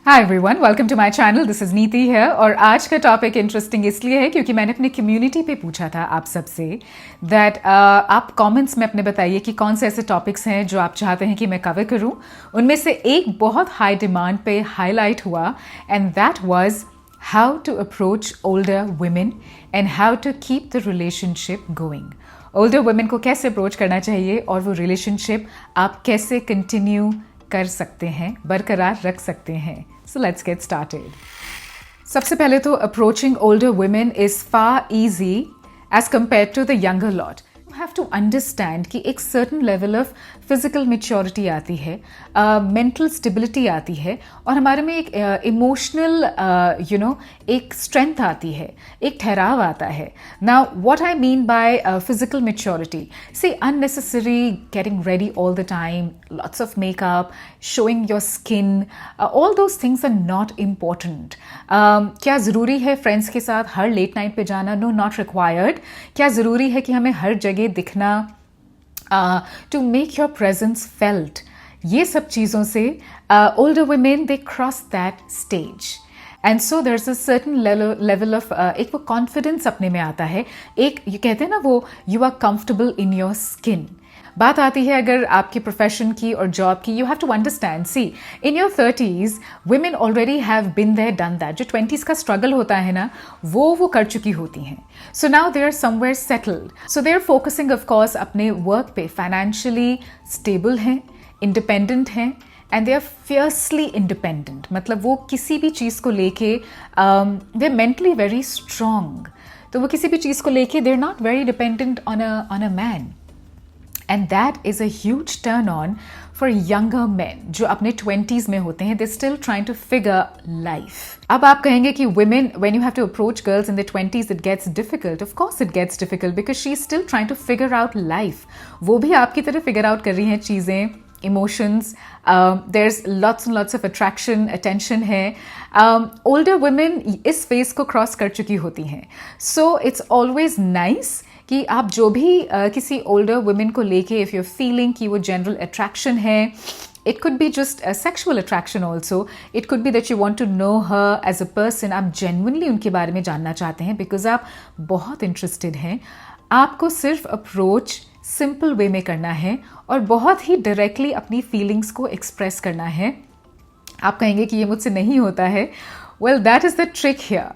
Hi everyone, welcome to my channel. This is Niti है और आज का टॉपिक इंटरेस्टिंग इसलिए है क्योंकि मैंने अपनी कम्युनिटी पे पूछा था आप सबसे दैट आप कमेंट्स में अपने बताइए कि कौन से ऐसे टॉपिक्स हैं जो आप चाहते हैं कि मैं कवर करूं। उनमें से एक बहुत हाई डिमांड पे हाईलाइट हुआ and that was how to approach older women and how to keep the relationship going. Older women को कैसे अप्रोच करना चाहिए और वो रिलेशनशिप आप कैसे कंटिन्यू कर सकते हैं, बरकरार रख सकते हैं। So let's get started. सबसे पहले तो approaching older women is far easy as compared to the younger lot. You have to understand कि एक certain level of physical maturity आती है, mental stability आती है और हमारे में एक emotional एक strength आती है, एक ठहराव आता है. Now what I mean by physical maturity, see unnecessary getting ready all the time, lots of makeup, showing your skin, all those things are not important. क्या ज़रूरी है फ्रेंड्स के साथ हर लेट नाइट पे जाना? No, not required. क्या ज़रूरी है कि हमें हर जगह दिखना to make your presence felt? ये सब चीज़ों से older women they cross that stage and so there is a certain level of एक वो कॉन्फिडेंस अपने में आता है. एक ये कहते हैं ना वो you are comfortable in your skin. बात आती है अगर आपकी प्रोफेशन की और जॉब की. You have to understand, see in your 30s women already have been there done that. जो 20s का स्ट्रगल होता है ना वो कर चुकी होती हैं. So now they are somewhere settled. So they are focusing of course अपने वर्क पे, फाइनेंशियली स्टेबल हैं, इंडिपेंडेंट हैं and they are fiercely independent. मतलब वो किसी भी चीज़ को लेके they are mentally very strong. तो वो किसी भी चीज़ को लेके they are not very dependent on a man. And that is a huge turn on for younger men जो अपने 20s में होते हैं. They're still trying to figure life. अब आप कहेंगे कि women, when you have to approach girls in their 20s, it gets difficult. Of course it gets difficult because she's still trying to figure out life. वो भी आपकी तरह figure out कर रही हैं चीज़ें, emotions. There's lots and lots of attraction, attention है. Older women इस phase को cross कर चुकी होती हैं. So it's always nice कि आप जो भी किसी ओल्डर वुमेन को लेके इफ़ यू फीलिंग कि वो जनरल अट्रैक्शन है, it could be just a sexual attraction also, it could be that you want to know her as a person. आप जेन्युइनली उनके बारे में जानना चाहते हैं बिकॉज आप बहुत इंटरेस्टेड हैं. आपको सिर्फ अप्रोच सिंपल वे में करना है और बहुत ही डायरेक्टली अपनी फीलिंग्स को एक्सप्रेस करना है. आप कहेंगे कि ये मुझसे नहीं होता है. Well, that is the trick here.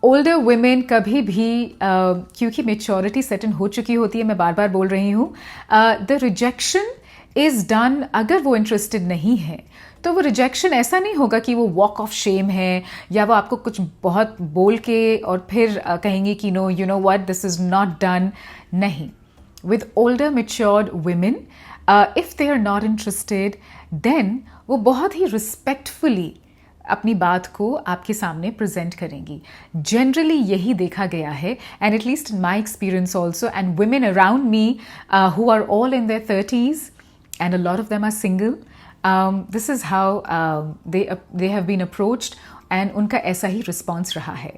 Older women कभी भी क्योंकि मेच्योरिटी सेटन हो चुकी होती है, मैं बार बार बोल रही हूँ, द रिजेक्शन इज़ डन. अगर वो इंटरेस्टेड नहीं है तो वो रिजेक्शन ऐसा नहीं होगा कि वो वॉक ऑफ शेम है या वो आपको कुछ बहुत बोल के और फिर कहेंगे कि no, you know what, this is not done. नहीं. With older matured women if they are not interested then वो बहुत ही रिस्पेक्टफुली अपनी बात को आपके सामने प्रेजेंट करेंगी. जनरली यही देखा गया है and at least in my experience also and women around me who are all in their 30s and a lot of them are single. This is how they have been approached and उनका ऐसा ही response रहा है.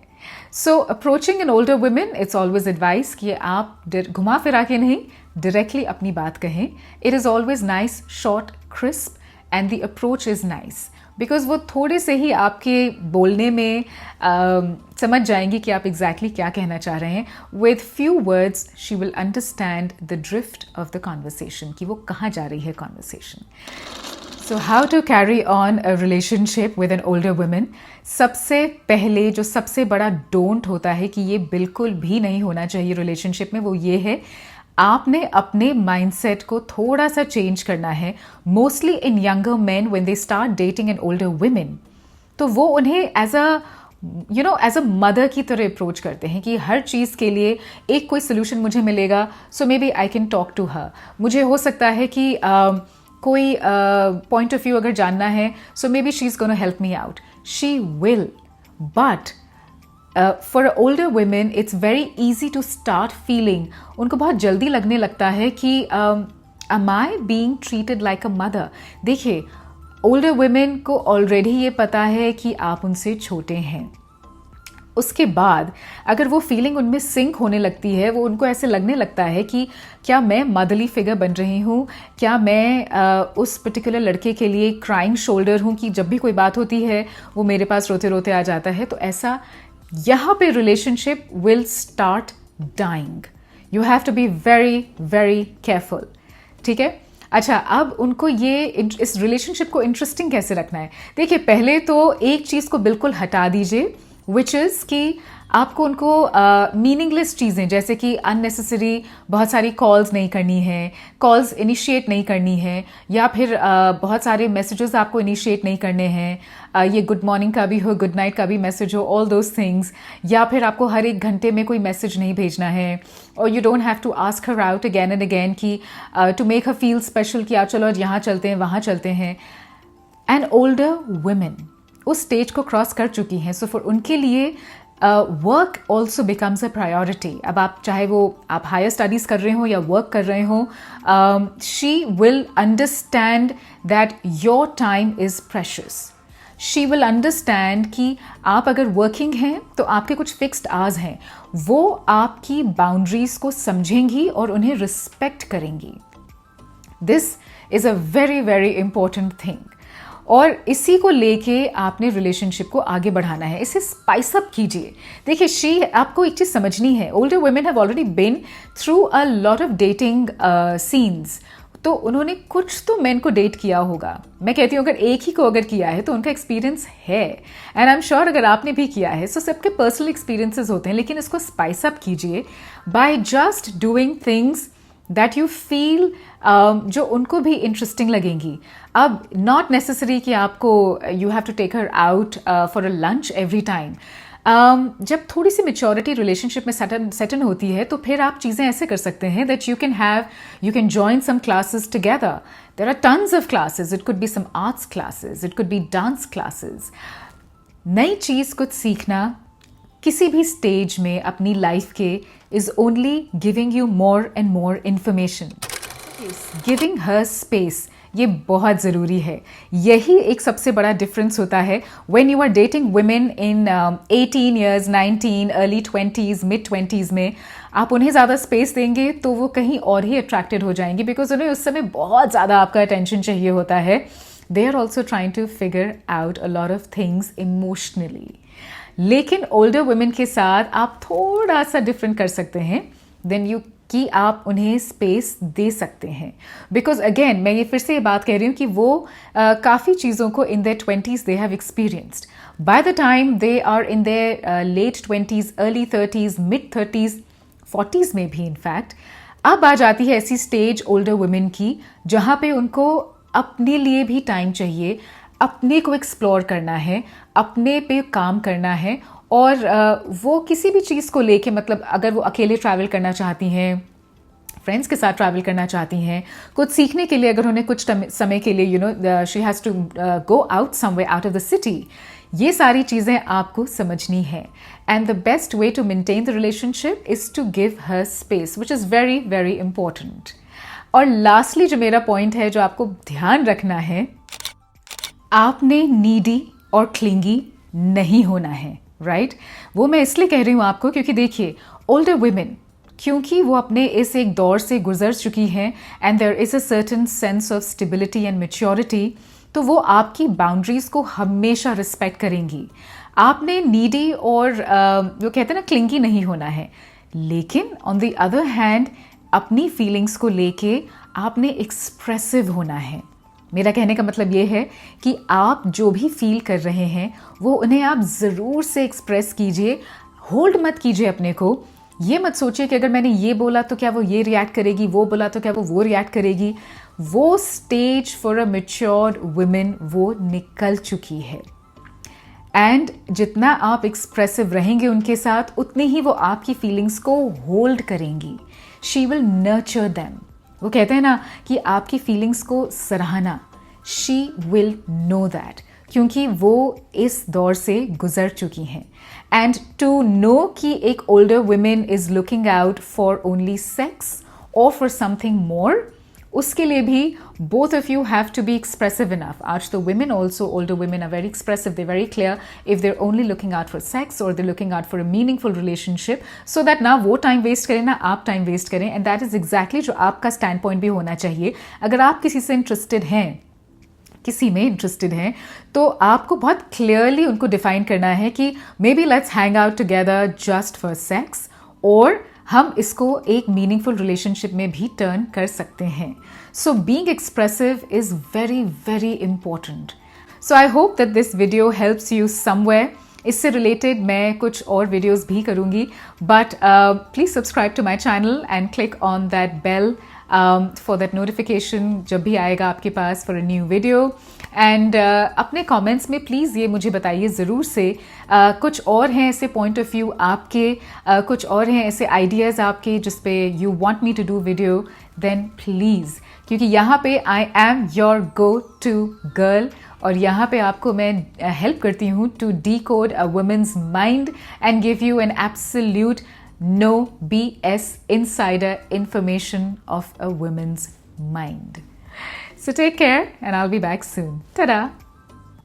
So approaching an older women, it's always advice कि आप घुमा फिरा के नहीं, डायरेक्टली अपनी बात कहें. It is always nice, short, crisp and the approach is nice because वो थोड़े से ही आपके बोलने में समझ जाएंगी कि आप एग्जैक्टली क्या कहना चाह रहे हैं. With few words she will understand the drift of the conversation कि वो कहाँ जा रही है conversation. So how to carry on a relationship with an older women. सबसे पहले जो सबसे बड़ा डोंट होता है कि ये बिल्कुल भी नहीं होना चाहिए रिलेशनशिप में, वो ये है आपने अपने माइंडसेट को थोड़ा सा चेंज करना है. Mostly in younger man when they start dating N older women तो वो उन्हें एज अ मदर की तरह अप्रोच करते हैं कि हर चीज़ के लिए एक कोई सोल्यूशन मुझे मिलेगा, so maybe I can talk to her. मुझे हो सकता है कि कोई पॉइंट ऑफ व्यू अगर जानना है, so maybe she is gonna help me out. She will, but for older women it's very easy to start feeling, उनको बहुत जल्दी लगने लगता है कि am I being treated like a mother. देखिए, older women को already ये पता है कि आप उनसे छोटे हैं. उसके बाद अगर वो फीलिंग उनमें सिंक होने लगती है, वो उनको ऐसे लगने लगता है कि क्या मैं मदरली फिगर बन रही हूँ, क्या मैं उस पर्टिकुलर लड़के के लिए क्राइंग शोल्डर हूँ कि जब भी कोई बात होती है वो मेरे पास रोते रोते आ जाता है, तो ऐसा यहाँ पे relationship will start dying. You have to be very very careful. ठीक है. अच्छा, अब उनको ये इस रिलेशनशिप को इंटरेस्टिंग कैसे रखना है. देखिए, पहले तो एक चीज़ को बिल्कुल हटा दीजिए, विच इज़ कि आपको उनको मीनिंगलेस चीज़ें जैसे कि अननेसेसरी बहुत सारी कॉल्स नहीं करनी है, कॉल्स इनिशिएट नहीं करनी है, या फिर बहुत सारे मैसेजेस आपको इनिशिएट नहीं करने हैं. ये गुड मॉर्निंग का भी हो, गुड नाइट का भी मैसेज हो, ऑल दोज थिंग्स. या फिर आपको हर एक घंटे में कोई मैसेज नहीं भेजना है, और you don't have to ask her out again and again कि to make her feel special कि आप चलो यहाँ चलते हैं वहाँ चलते हैं. एंड ओल्डर वुमेन उस स्टेज को क्रॉस कर चुकी हैं, सो फॉर उनके लिए work also becomes a priority. अब आप चाहे वो आप हायर स्टडीज़ कर रहे हो या वर्क कर रहे हो, she will understand that your time is precious. She will understand कि आप अगर वर्किंग हैं तो आपके कुछ फिक्स्ड आवर्स हैं, वो आपकी बाउंड्रीज को समझेंगी और उन्हें रिस्पेक्ट करेंगी. This is a very very important thing. और इसी को लेके आपने रिलेशनशिप को आगे बढ़ाना है, इसे स्पाइस अप कीजिए. देखिए, आपको एक चीज़ समझनी है, older women have already been through a lot of dating scenes. तो उन्होंने कुछ तो मेन को डेट किया होगा. मैं कहती हूँ अगर एक ही को अगर किया है तो उनका एक्सपीरियंस है, एंड आई एम श्योर अगर आपने भी किया है. सो सबके पर्सनल एक्सपीरियंसेस होते हैं, लेकिन इसको स्पाइस अप कीजिए by just doing things that you feel जो उनको भी इंटरेस्टिंग लगेंगी. अब नॉट नेसेसरी कि आपको you have to take her out for a lunch every time. जब थोड़ी सी मेच्योरिटी रिलेशनशिप में सेटन होती है तो फिर आप चीज़ें ऐसे कर सकते हैं that you can join some classes together. There are tons of classes. It could be some arts classes, it could be dance classes. नई चीज़ कुछ सीखना किसी भी स्टेज में अपनी लाइफ के is only giving you more and more information. Giving her space, ये बहुत ज़रूरी है. यही एक सबसे बड़ा डिफरेंस होता है when you are dating women in 18 years, 19, early 20s, mid 20s में. आप उन्हें ज़्यादा स्पेस देंगे तो वो कहीं और ही अट्रैक्टेड हो जाएंगी, बिकॉज उन्हें उस समय बहुत ज़्यादा आपका अटेंशन चाहिए होता है. They are also trying to figure out a lot of things emotionally. लेकिन ओल्डर वुमेन के साथ आप थोड़ा सा डिफरेंट कर सकते हैं देन यू, कि आप उन्हें स्पेस दे सकते हैं. बिकॉज अगेन मैं ये फिर से ये बात कह रही हूँ कि वो काफ़ी चीज़ों को in their 20s they have experienced. By the time they are in their late 20s, early 30s, mid 30s, 40s में भी इनफैक्ट अब आ जाती है ऐसी स्टेज ओल्डर वुमेन की जहाँ पे उनको अपने लिए भी टाइम चाहिए, अपने को एक्सप्लोर करना है, अपने पे काम करना है. और वो किसी भी चीज़ को लेके, मतलब अगर वो अकेले ट्रैवल करना चाहती हैं, फ्रेंड्स के साथ ट्रैवल करना चाहती हैं, कुछ सीखने के लिए अगर उन्हें कुछ समय के लिए she has to go out somewhere out of the city, ये सारी चीज़ें आपको समझनी है. And the best way to maintain the relationship is to give her space, which is very very important. और लास्टली जो मेरा पॉइंट है जो आपको ध्यान रखना है, आपने नीडी और क्लिंगी नहीं होना है. राइट? वो मैं इसलिए कह रही हूँ आपको क्योंकि देखिए, ओल्डर वुमेन क्योंकि वो अपने इस एक दौर से गुजर चुकी हैं and there is a certain sense of stability and maturity, तो वो आपकी बाउंड्रीज को हमेशा रिस्पेक्ट करेंगी. आपने नीडी और वो कहते हैं ना क्लिंगी नहीं होना है. लेकिन ऑन द अदर हैंड अपनी फीलिंग्स को लेके आपने एक्सप्रेसिव होना है. मेरा कहने का मतलब ये है कि आप जो भी फील कर रहे हैं वो उन्हें आप ज़रूर से एक्सप्रेस कीजिए. होल्ड मत कीजिए अपने को. ये मत सोचिए कि अगर मैंने ये बोला तो क्या वो ये रिएक्ट करेगी, वो बोला तो क्या वो रिएक्ट करेगी. वो stage for a matured women वो निकल चुकी है. एंड जितना आप एक्सप्रेसिव रहेंगे उनके साथ, उतनी ही वो आपकी फीलिंग्स को होल्ड करेंगी. She will nurture them. वो कहते हैं ना कि आपकी फीलिंग्स को सराहना. शी विल नो दैट, क्योंकि वो इस दौर से गुजर चुकी हैं. एंड टू नो कि एक older women is looking out for only sex और फॉर समथिंग मोर, उसके लिए भी both of you have to be expressive enough. आज तो women also, older women are very expressive, they're very clear if they're only looking out for sex or they're looking out for a meaningful relationship, so that ना वो time waste करें ना आप time waste करें, and that is exactly जो आपका standpoint भी होना चाहिए. अगर आप किसी से interested हैं, किसी में इंटरेस्टेड हैं, तो आपको बहुत क्लियरली उनको डिफाइन करना है कि may be let's hang out together just for sex, और हम इसको एक मीनिंगफुल रिलेशनशिप में भी टर्न कर सकते हैं. So being expressive is very very important. So I hope that this video helps you somewhere. इससे रिलेटेड मैं कुछ और वीडियोस भी करूंगी, but please subscribe to my channel and click on that bell for that notification जब भी आएगा आपके पास for a new video. And अपने कमेंट्स में प्लीज़ ये मुझे बताइए ज़रूर से, कुछ और हैं ऐसे पॉइंट ऑफ व्यू आपके, कुछ और हैं ऐसे आइडियाज़ आपके जिस पे you want me to do video, then please, क्योंकि यहाँ पे I am your go to girl, और यहाँ पे आपको मैं हेल्प करती हूँ to decode a woman's mind and give you an absolute no BS insider information of a woman's mind. So take care, and I'll be back soon. Ta-da!